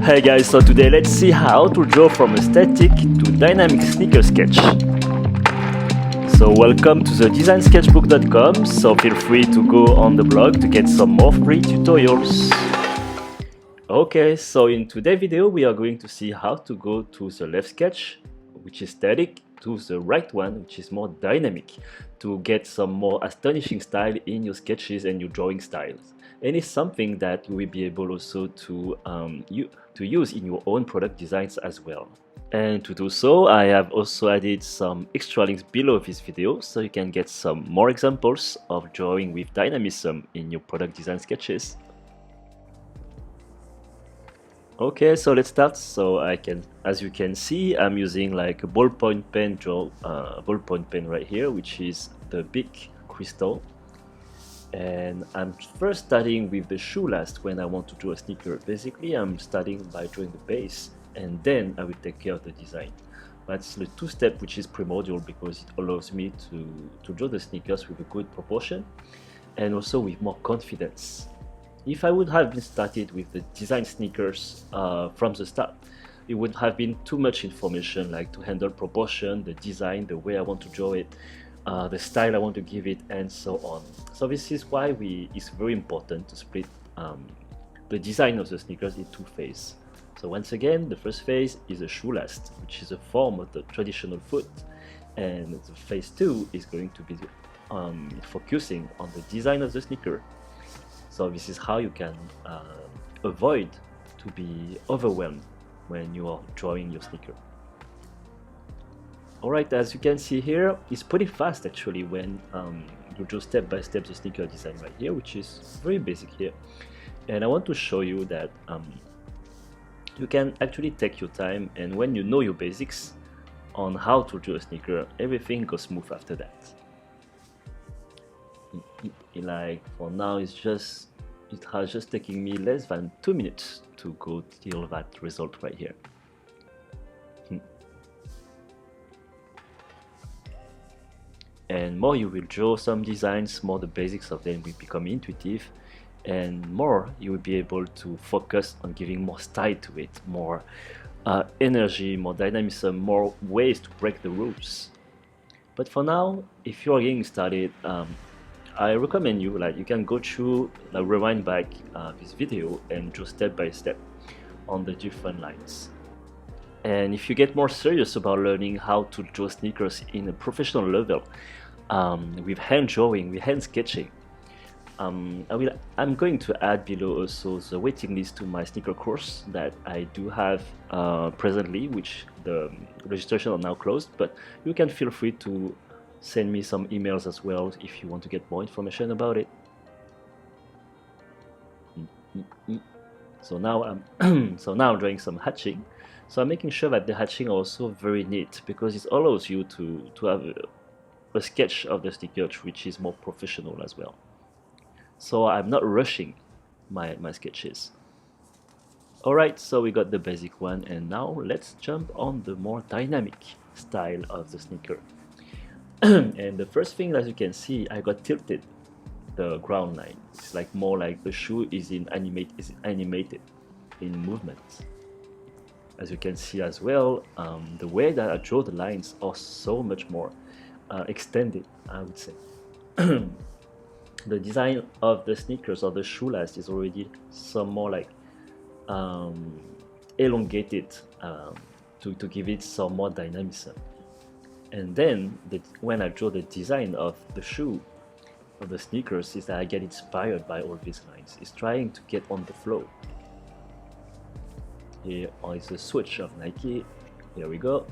Hey guys, so today let's see how to draw from a static to dynamic sneaker sketch. So welcome to the designsketchbook.com, so feel free to go on the blog to get some more free tutorials. Okay, so in today's video we are going to see how to go to the left sketch, which is static, to the right one, which is more dynamic, to get some more astonishing style in your sketches and your drawing styles. And it's something that you will be able also to use in your own product designs as well. And to do so, I have also added some extra links below this video so you can get some more examples of drawing with dynamism in your product design sketches. Okay, so let's start. So as you can see, I'm using like a ballpoint pen right here, which is the big CRISTAL. And I'm first starting with the shoe last when I want to draw a sneaker. Basically, I'm starting by drawing the base, and then I will take care of the design. That's the two-step which is primordial because it allows me to draw the sneakers with a good proportion and also with more confidence. If I would have been started with the design sneakers from the start, it would have been too much information, like to handle proportion, the design, the way I want to draw it, the style I want to give it, and so on. So this is why it's very important to split the design of the sneakers in two phases. So once again, the first phase is a shoe last, which is a form of the traditional foot, and the phase 2 is going to be focusing on the design of the sneaker. So this is how you can avoid to be overwhelmed when you are drawing your sneaker. Alright, as you can see here, it's pretty fast actually when you draw step by step the sneaker design right here, which is very basic here. And I want to show you that you can actually take your time, and when you know your basics on how to draw a sneaker, everything goes smooth after that. Like for now, it has just taken me less than 2 minutes to go till that result right here. And more you will draw some designs, more the basics of them will become intuitive, and more you will be able to focus on giving more style to it, more energy, more dynamism, more ways to break the rules. But for now, if you are getting started, I recommend you can go through, rewind back this video and draw step by step on the different lines. And if you get more serious about learning how to draw sneakers in a professional level, with hand drawing, with hand sketching, I'm going to add below also the waiting list to my sneaker course that I do have presently, which the registration are now closed, but you can feel free to send me some emails as well if you want to get more information about it. So now I'm drawing some hatching. So I'm making sure that the hatching are also very neat because it allows you to have a sketch of the sneaker which is more professional as well. So I'm not rushing my sketches. Alright, so we got the basic one, and now let's jump on the more dynamic style of the sneaker. And the first thing, as you can see, I got tilted the ground line. It's like more like the shoe is animated in movement. As you can see as well, the way that I draw the lines are so much more extended, I would say. The design of the sneakers or the shoe last is already some more like elongated to give it some more dynamism. And then when I draw the design of the shoe or the sneakers, is that I get inspired by all these lines. It's trying to get on the flow. Here is a switch of Nike. Here we go.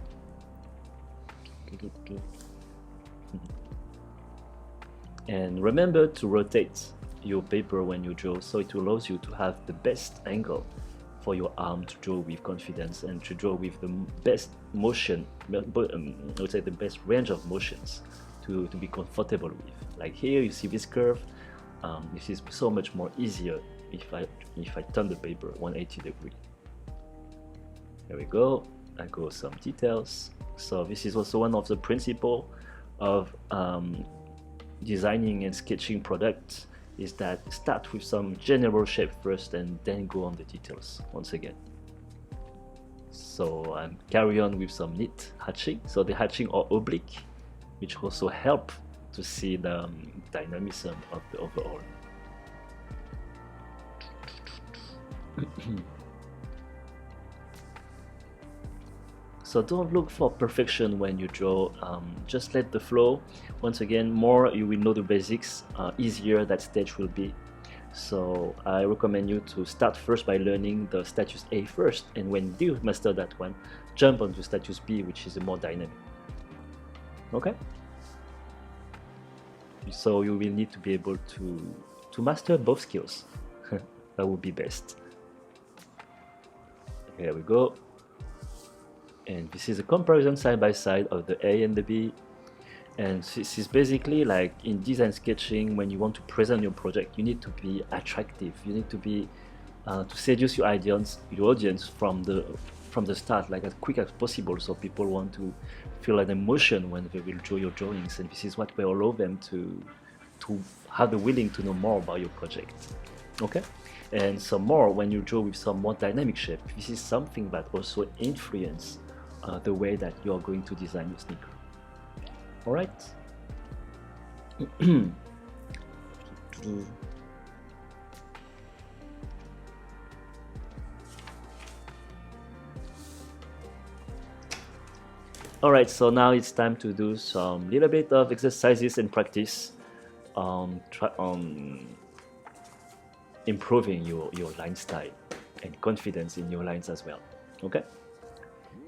And remember to rotate your paper when you draw, so it allows you to have the best angle for your arm to draw with confidence and to draw with the best motion, I would say the best range of motions to be comfortable with. Like here you see this curve, this is so much more easier if I turn the paper 180 degrees. There we go, I go some details. So this is also one of the principles of designing and sketching products, is that start with some general shape first and then go on the details once again. So I'm carry on with some neat hatching. So the hatching are oblique, which also help to see the dynamism of the overall. So don't look for perfection when you draw, just let the flow. Once again, more you will know the basics, easier that stage will be. So I recommend you to start first by learning the status A first, and when you master that one, jump onto status B, which is a more dynamic. Okay? So you will need to be able to master both skills. That would be best. Here we go. And this is a comparison side by side of the A and the B. And this is basically like in design sketching, when you want to present your project, you need to be attractive. You need to be to seduce your audience from the start, like as quick as possible, so people want to feel an emotion when they will draw your drawings. And this is what will allow them to have the willing to know more about your project. Okay. And some more when you draw with some more dynamic shape. This is something that also influence the way that you are going to design your sneaker. All right. All right, so now it's time to do some little bit of exercises and practice on improving your line style and confidence in your lines as well. Okay,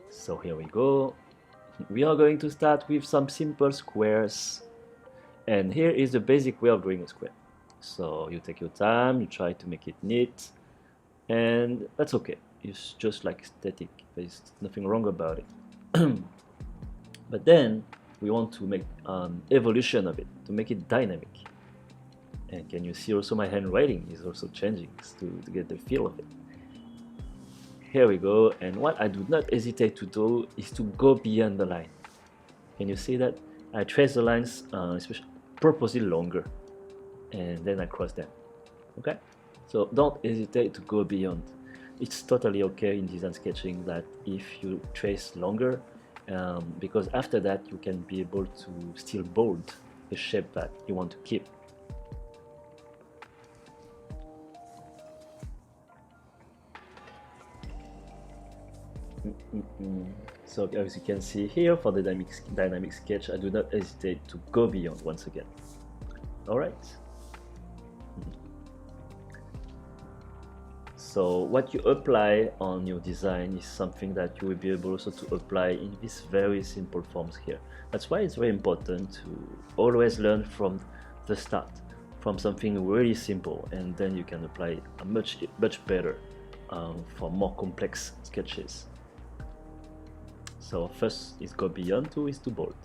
so here we go. We are going to start with some simple squares, and here is the basic way of drawing a square. So you take your time, you try to make it neat, and that's okay. It's just like static. There's nothing wrong about it. But then we want to make an evolution of it, to make it dynamic. And can you see also my handwriting is also changing to get the feel of it. Here we go, and what I do not hesitate to do is to go beyond the line. Can you see that? I trace the lines especially purposely longer, and then I cross them. Okay? So don't hesitate to go beyond. It's totally okay in design sketching that if you trace longer, because after that you can be able to still bold the shape that you want to keep. So as you can see here, for the dynamic sketch, I do not hesitate to go beyond once again. All right. So what you apply on your design is something that you will be able also to apply in these very simple forms here. That's why it's very important to always learn from the start, from something really simple, and then you can apply it much better for more complex sketches. So first is go beyond, two is to bold.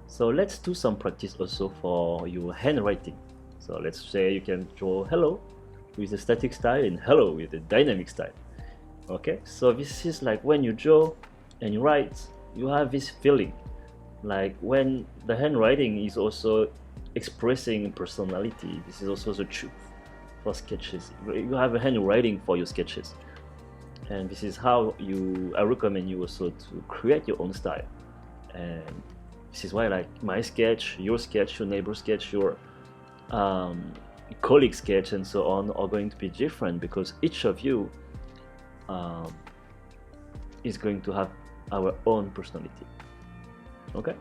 So let's do some practice also for your handwriting. So let's say you can draw hello with a static style and hello with a dynamic style. Okay, so this is like when you draw and you write, you have this feeling like when the handwriting is also expressing personality. This is also the truth for sketches. You have a handwriting for your sketches, and this is how I recommend you also to create your own style. And this is why, like, my sketch, your neighbor sketch, your colleague sketch, and so on are going to be different, because each of you is going to have our own personality. Okay.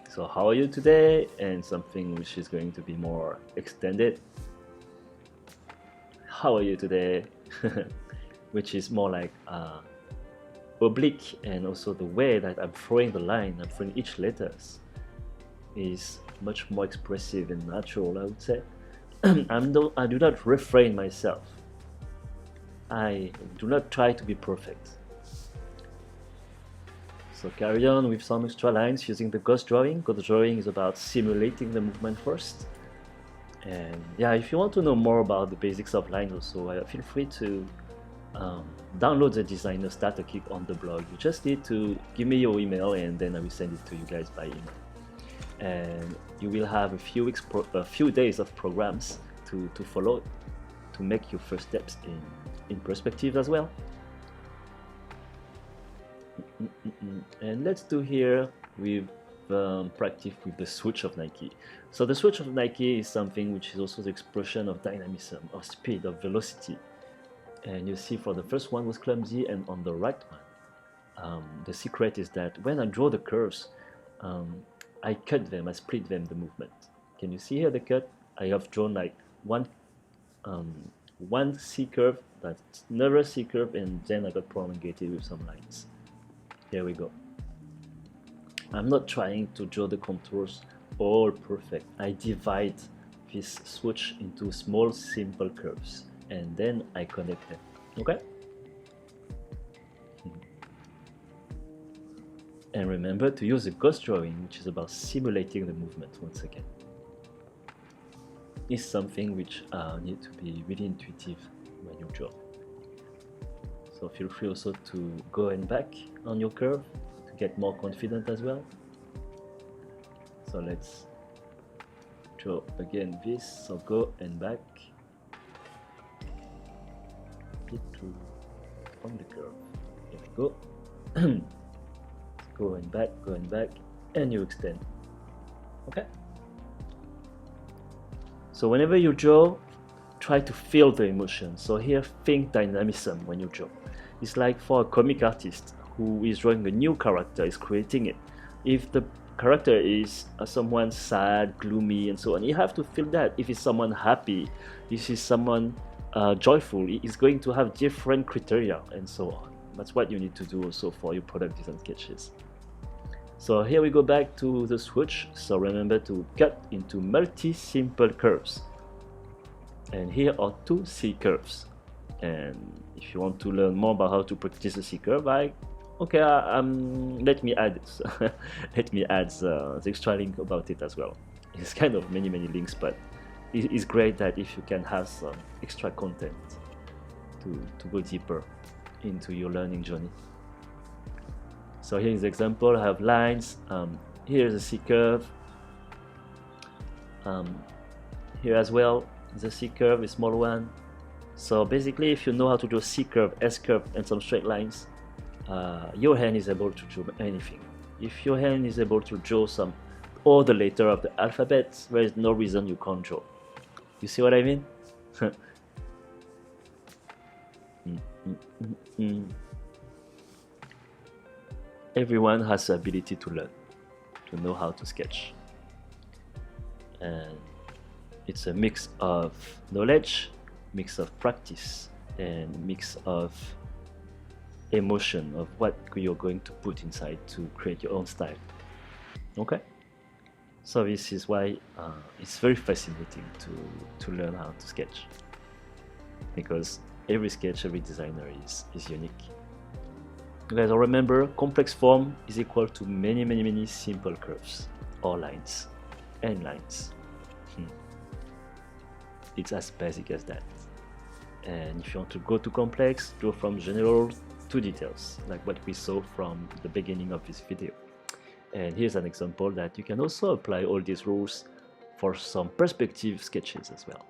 So how are you today? And something which is going to be more extended. How are you today? Which is more like oblique, and also the way that I'm throwing the line, I'm throwing each letters is much more expressive and natural, I would say. I do not refrain myself. I do not try to be perfect. So carry on with some extra lines using the ghost drawing. Ghost drawing is about simulating the movement first. And yeah, if you want to know more about the basics of lines also, feel free to download the designer starter kit on the blog. You just need to give me your email, and then I will send it to you guys by email. And you will have a few days of programs to follow to make your first steps in perspective as well. And let's do here with practice with the switch of Nike. So the switch of Nike is something which is also the expression of dynamism, of speed, of velocity. And you see for the first one was clumsy, and on the right one, the secret is that when I draw the curves, I cut them, I split them, the movement. Can you see here the cut? I have drawn like one C curve, that's another C curve, and then I got prolongated with some lines. Here we go. I'm not trying to draw the contours all perfect. I divide this switch into small simple curves and then I connect them. Okay? And remember to use a ghost drawing, which is about simulating the movement once again. It's something which need to be really intuitive when you draw. So feel free also to go and back on your curve to get more confident as well. So let's draw again this, so go and back. Get through on the curve. Here we go. Go and back, and you extend. Okay? So whenever you draw, try to feel the emotion. So here, think dynamism when you draw. It's like for a comic artist who is drawing a new character, is creating it. If the character is someone sad, gloomy, and so on, you have to feel that. If it's someone happy, if it's someone joyful, it's going to have different criteria, and so on. That's what you need to do also for your product design sketches. So here we go back to the switch. So remember to cut into multi-simple curves. And here are two C curves. And if you want to learn more about how to practice a C curve, let me add let me add the extra link about it as well. It's kind of many links, but it's great that if you can have some extra content to go deeper into your learning journey. So here is the example. I have lines. Here's a C curve. Here as well, the C curve, a small one. So basically, if you know how to draw C curve, S curve, and some straight lines, your hand is able to draw anything. If your hand is able to draw all the letter of the alphabet, there is no reason you can't draw. You see what I mean? Everyone has the ability to learn, to know how to sketch. And it's a mix of knowledge, mix of practice, and mix of emotion of what you're going to put inside to create your own style. Okay? So this is why it's very fascinating to learn how to sketch, because every sketch, every designer is unique. Guys, remember, complex form is equal to many simple curves or lines and lines. It's as basic as that. And if you want to go to complex, go from general to details, like what we saw from the beginning of this video. And here's an example that you can also apply all these rules for some perspective sketches as well.